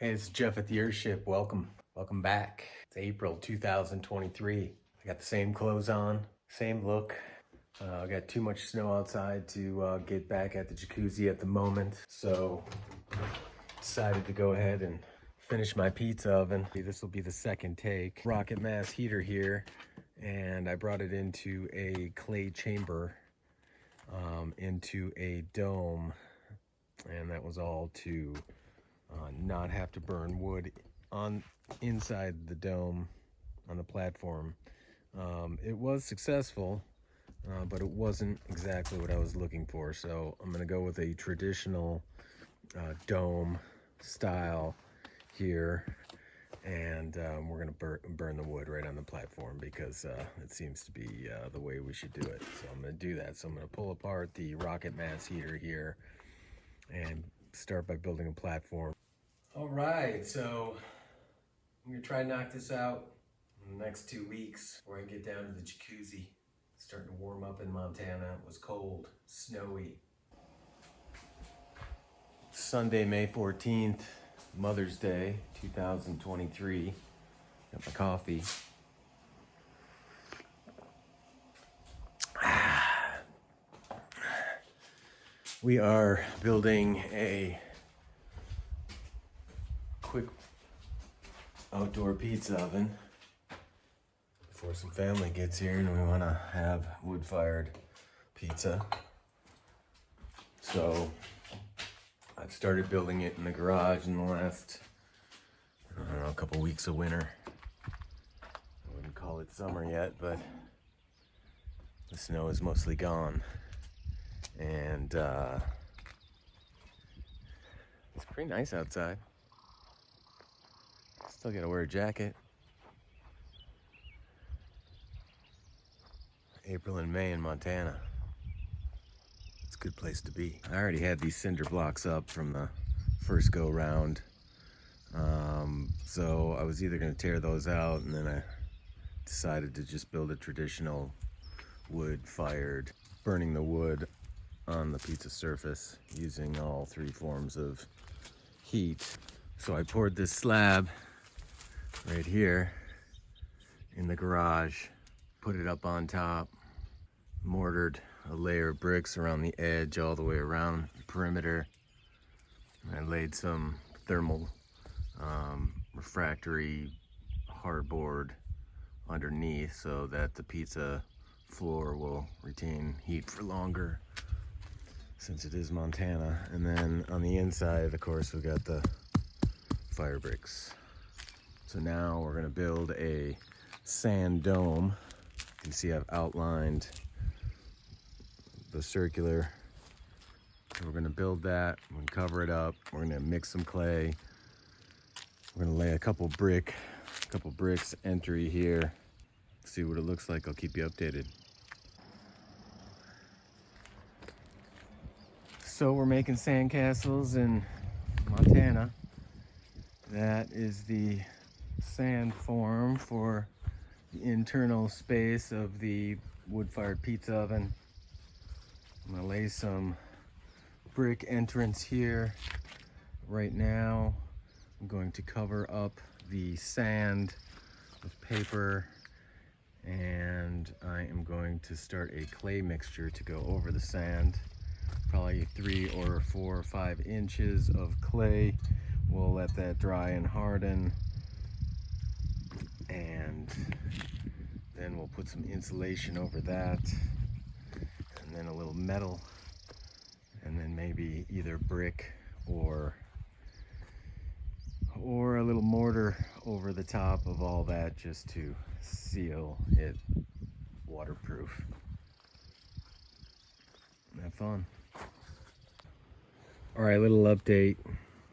Hey, it's Jeff at the Airship. Welcome back. It's April 2023. I got the same clothes on, same look. I got too much snow outside to get back at the jacuzzi at the moment, so decided to go ahead and finish my pizza oven. This will be the second take. Rocket mass heater here, and I brought it into a clay chamber, into a dome, and that was all to not have to burn wood on inside the dome on the platform. It was successful, but it wasn't exactly what I was looking for. So I'm gonna go with a traditional dome style here, and we're gonna burn the wood right on the platform because it seems to be the way we should do it. So I'm gonna do that. So I'm gonna pull apart the rocket mass heater here and start by building a platform. All right, so I'm gonna try to knock this out in the next 2 weeks before I get down to the jacuzzi. It's starting to warm up in Montana. It was cold, snowy. Sunday, May 14th, Mother's Day, 2023. Got my coffee. We are building a quick outdoor pizza oven before some family gets here and we want to have wood-fired pizza. So I've started building it in the garage in the last, I don't know, a couple weeks of winter. I wouldn't call it summer yet, but the snow is mostly gone. And it's pretty nice outside. Still gotta wear a jacket. April and May in Montana. It's a good place to be. I already had these cinder blocks up from the first go round. So I was either gonna tear those out, and then I decided to just build a traditional wood-fired, burning the wood on the pizza surface using all three forms of heat. So I poured this slab right here in the garage, put it up on top, mortared a layer of bricks around the edge all the way around the perimeter. I laid some thermal refractory hardboard underneath so that the pizza floor will retain heat for longer, since it is Montana. And then on the inside, of course, we got the fire bricks. So now we're gonna build a sand dome. You can see I've outlined the circular. So we're gonna build that, we're gonna cover it up, we're gonna mix some clay. We're gonna lay a couple bricks entry here. See what it looks like, I'll keep you updated. So we're making sandcastles in Montana. That is the sand form for the internal space of the wood-fired pizza oven. I'm gonna lay some brick entrance here. Right now, I'm going to cover up the sand with paper, and I am going to start a clay mixture to go over the sand. Probably 3 or 4 or 5 inches of clay. We'll let that dry and harden, and then we'll put some insulation over that, and then a little metal, and then maybe either brick or a little mortar over the top of all that, just to seal it waterproof. Have fun. All right, little update.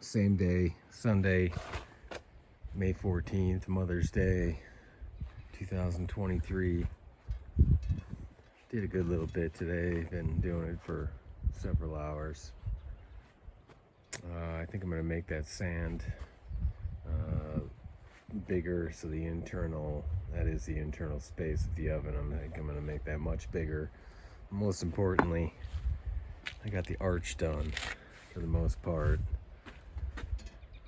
Same day, Sunday, May 14th, Mother's Day, 2023. Did a good little bit today. Been doing it for several hours. I think I'm gonna make that sand bigger, so the internal, that is the internal space of the oven, I think I'm gonna make that much bigger. Most importantly, I got the arch done for the most part.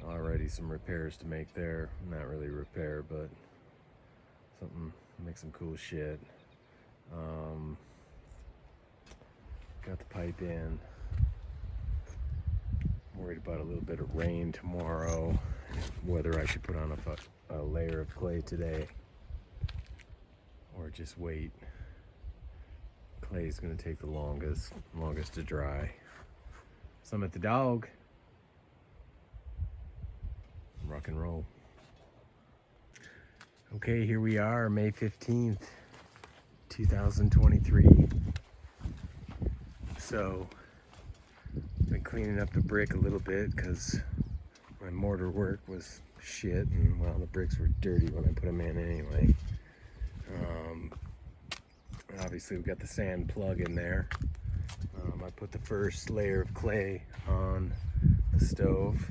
already some repairs to make there. Not really repair, but something, make some cool shit. Got the pipe in. Worried about a little bit of rain tomorrow, whether I should put on a layer of clay today or just wait. Clay is going to take the longest to dry. Summit the dog. Rock and roll. Okay, here we are, May 15th, 2023. So, been cleaning up the brick a little bit because my mortar work was shit, and well, the bricks were dirty when I put them in anyway. Obviously we got the sand plug in there. I put the first layer of clay on the stove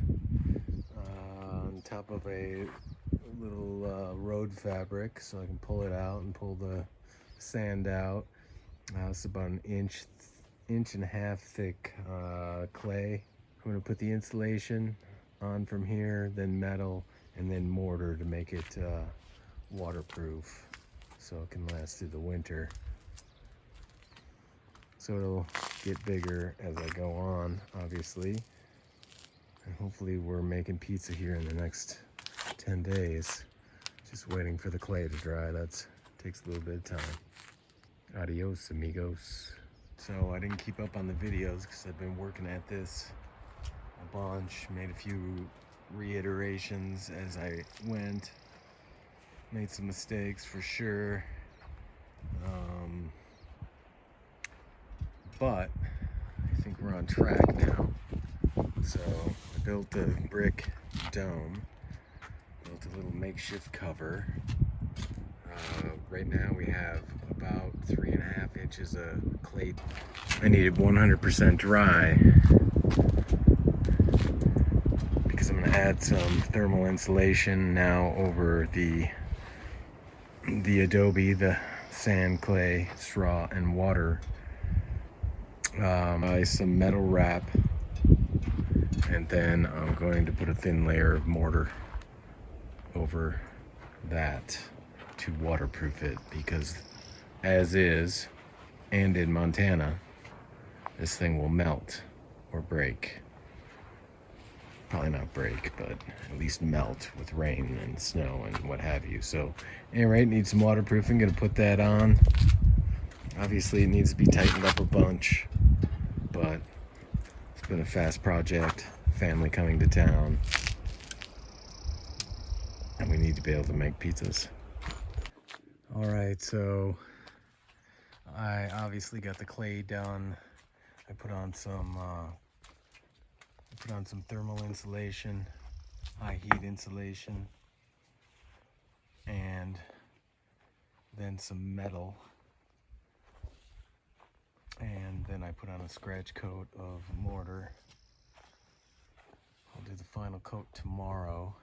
on top of a little road fabric so I can pull it out and pull the sand out. It's about an inch and a half thick clay. I'm going to put the insulation on from here, then metal, and then mortar to make it waterproof so it can last through the winter. So it'll get bigger as I go on, obviously. And hopefully we're making pizza here in the next 10 days. Just waiting for the clay to dry. That takes a little bit of time. Adios, amigos. So I didn't keep up on the videos because I've been working at this a bunch. Made a few reiterations as I went. Made some mistakes for sure. But I think we're on track now. So I built the brick dome, built a little makeshift cover. Right now we have about 3.5 inches of clay. I needed 100% dry because I'm gonna add some thermal insulation now over the adobe, the sand, clay, straw, and water. Some metal wrap, and then I'm going to put a thin layer of mortar over that to waterproof it, because as is, and in Montana, this thing will melt or break. Probably not break, but at least melt with rain and snow and what have you. So anyway, it needs some waterproofing. Gonna put that on. Obviously it needs to be tightened up a bunch, but it's been a fast project. Family coming to town, and we need to be able to make pizzas. All right, so I obviously got the clay done. I put on some thermal insulation, high heat insulation, and then some metal. And then I put on a scratch coat of mortar. I'll do the final coat tomorrow.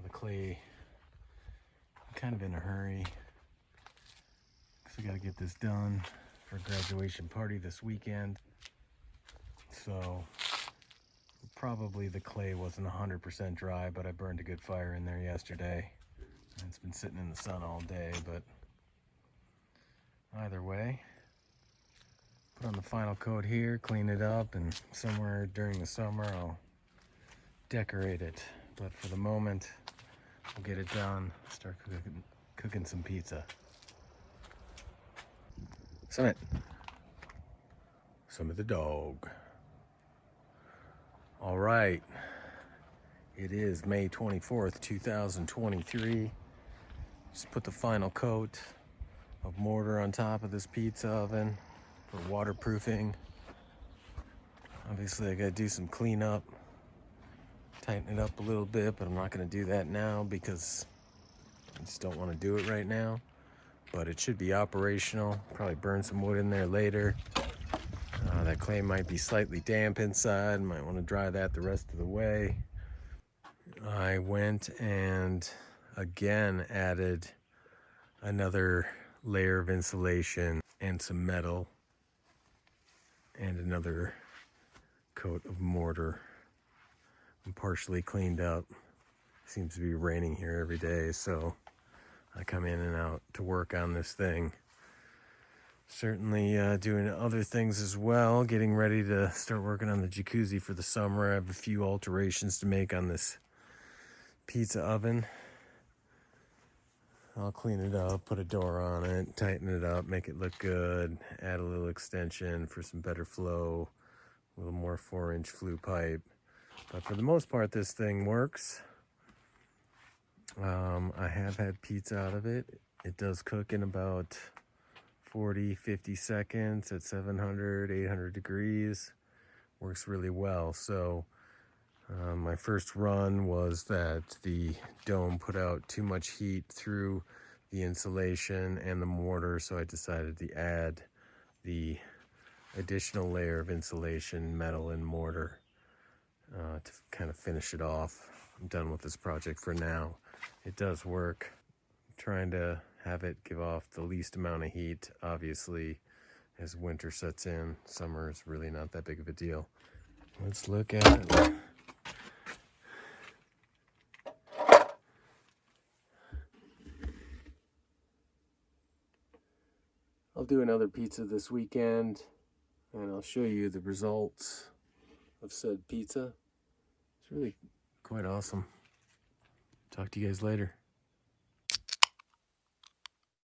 The clay, I'm kind of in a hurry because I got to get this done for a graduation party this weekend. So probably the clay wasn't 100% dry, but I burned a good fire in there yesterday. And it's been sitting in the sun all day, but either way, put on the final coat here, clean it up, and somewhere during the summer I'll decorate it. But for the moment, we'll get it done, start cooking some pizza. Summit the dog. All right, it is May 24th, 2023. Just put the final coat of mortar on top of this pizza oven for waterproofing. Obviously I gotta do some cleanup, tighten it up a little bit, but I'm not gonna do that now because I just don't want to do it right now. But it should be operational. Probably burn some wood in there later. That clay might be slightly damp inside. Might want to dry that the rest of the way. I went and again added another layer of insulation and some metal and another coat of mortar and partially cleaned up. Seems to be raining here every day, so I come in and out to work on this thing. Certainly doing other things as well, getting ready to start working on the jacuzzi for the summer. I have a few alterations to make on this pizza oven. I'll clean it up, put a door on it, tighten it up, make it look good, add a little extension for some better flow, a little more 4-inch flue pipe. But for the most part, this thing works. I have had pizza out of it. It does cook in about 40, 50 seconds at 700, 800 degrees. Works really well. So my first run was that the dome put out too much heat through the insulation and the mortar, so I decided to add the additional layer of insulation, metal and mortar to kind of finish it off. I'm done with this project for now. It does work. I'm trying to have it give off the least amount of heat. Obviously, as winter sets in, summer is really not that big of a deal. Let's look at it. I'll do another pizza this weekend, and I'll show you the results of said pizza. It's really quite awesome. Talk to you guys later.